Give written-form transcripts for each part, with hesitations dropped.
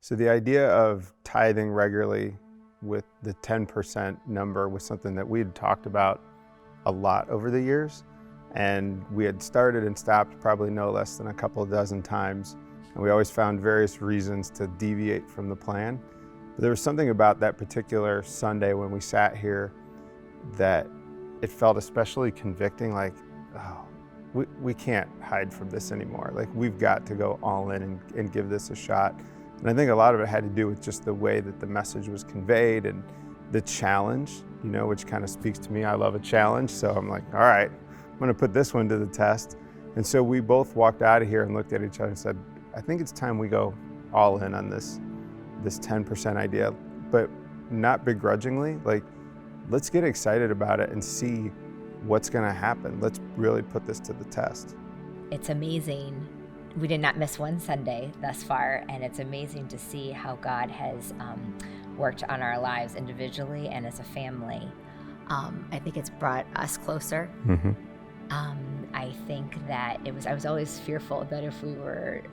So the idea of tithing regularly with the 10% number was something that we had talked about a lot over the years. And we had started and stopped probably no less than a couple of dozen times. And we always found various reasons to deviate from the plan. But there was something about that particular Sunday when we sat here that it felt especially convicting, like, oh, we can't hide from this anymore. Like, we've got to go all in and give this a shot. And I think a lot of it had to do with just the way that the message was conveyed and the challenge, which kind of speaks to me. I love a challenge. So I'm like, all right, I'm going to put this one to the test. And so we both walked out of here and looked at each other and said, I think it's time we go all in on this 10% idea, but not begrudgingly. Like, let's get excited about it and see what's going to happen. Let's really put this to the test. It's amazing. We did not miss one Sunday thus far, and it's amazing to see how God has worked on our lives individually and as a family. I think it's brought us closer. Mm-hmm. I think that I was always fearful that if we were,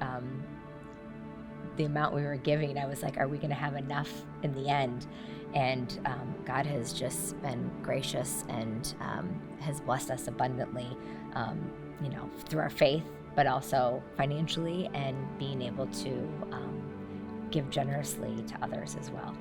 the amount we were giving, I was like, are we going to have enough in the end? And God has just been gracious and has blessed us abundantly, through our faith, but also financially, and being able to give generously to others as well.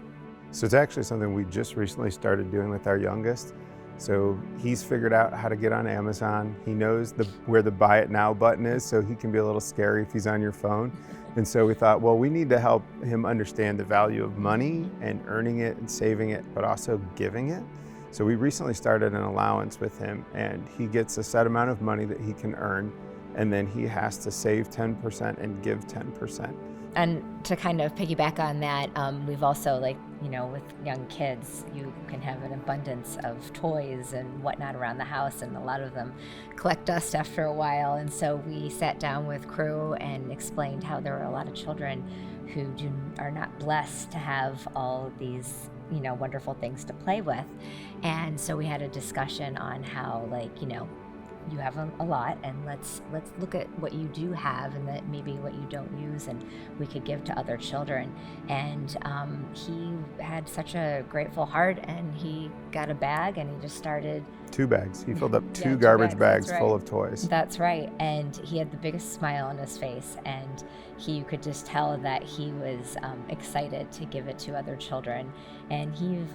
So it's actually something we just recently started doing with our youngest. So he's figured out how to get on Amazon. He knows where the buy it now button is, so he can be a little scary if he's on your phone. And so we thought, well, we need to help him understand the value of money and earning it and saving it, but also giving it. So we recently started an allowance with him, and he gets a set amount of money that he can earn, and then he has to save 10% and give 10%. And to kind of piggyback on that, we've also, with young kids, you can have an abundance of toys and whatnot around the house, and a lot of them collect dust after a while. And so we sat down with crew and explained how there are a lot of children who are not blessed to have all these wonderful things to play with. And so we had a discussion on how, you have a lot, and let's look at what you do have and that maybe what you don't use, and we could give to other children. And he had such a grateful heart, and he got a bag and he just started 2 bags. He filled up two two garbage bags that's right. full of toys. That's right. And he had the biggest smile on his face, and you could just tell that he was excited to give it to other children. And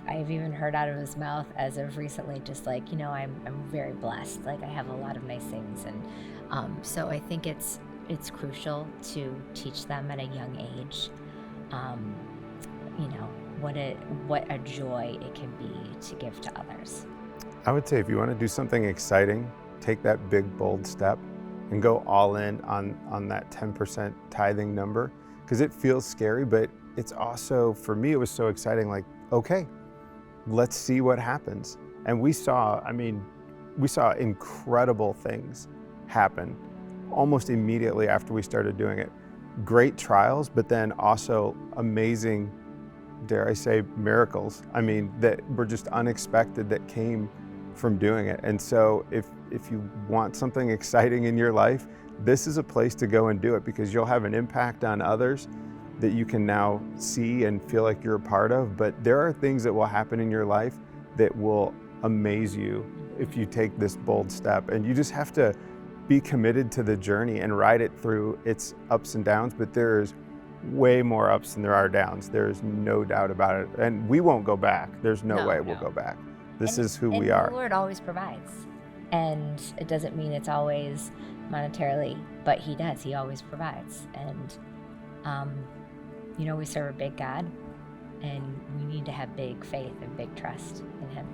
I've even heard out of his mouth as of recently, just like, I'm very blessed. Like, I have a lot of nice things. And so I think it's crucial to teach them at a young age, what a joy it can be to give to others. I would say if you want to do something exciting, take that big, bold step and go all in on that 10% tithing number, because it feels scary, but it's also, for me, it was so exciting. Like, okay, let's see what happens. And we saw incredible things happen almost immediately after we started doing it. Great trials, but then also amazing, dare I say, miracles. That were just unexpected that came from doing it. And so if you want something exciting in your life, this is a place to go and do it, because you'll have an impact on others that you can now see and feel like you're a part of. But there are things that will happen in your life that will amaze you if you take this bold step. And you just have to be committed to the journey and ride it through its ups and downs. But there's way more ups than there are downs. There's no doubt about it. And we won't go back. There's no way we'll go back. This is who we are. The Lord always provides. And it doesn't mean it's always monetarily, but he does. He always provides. And, we serve a big God, and we need to have big faith and big trust in him.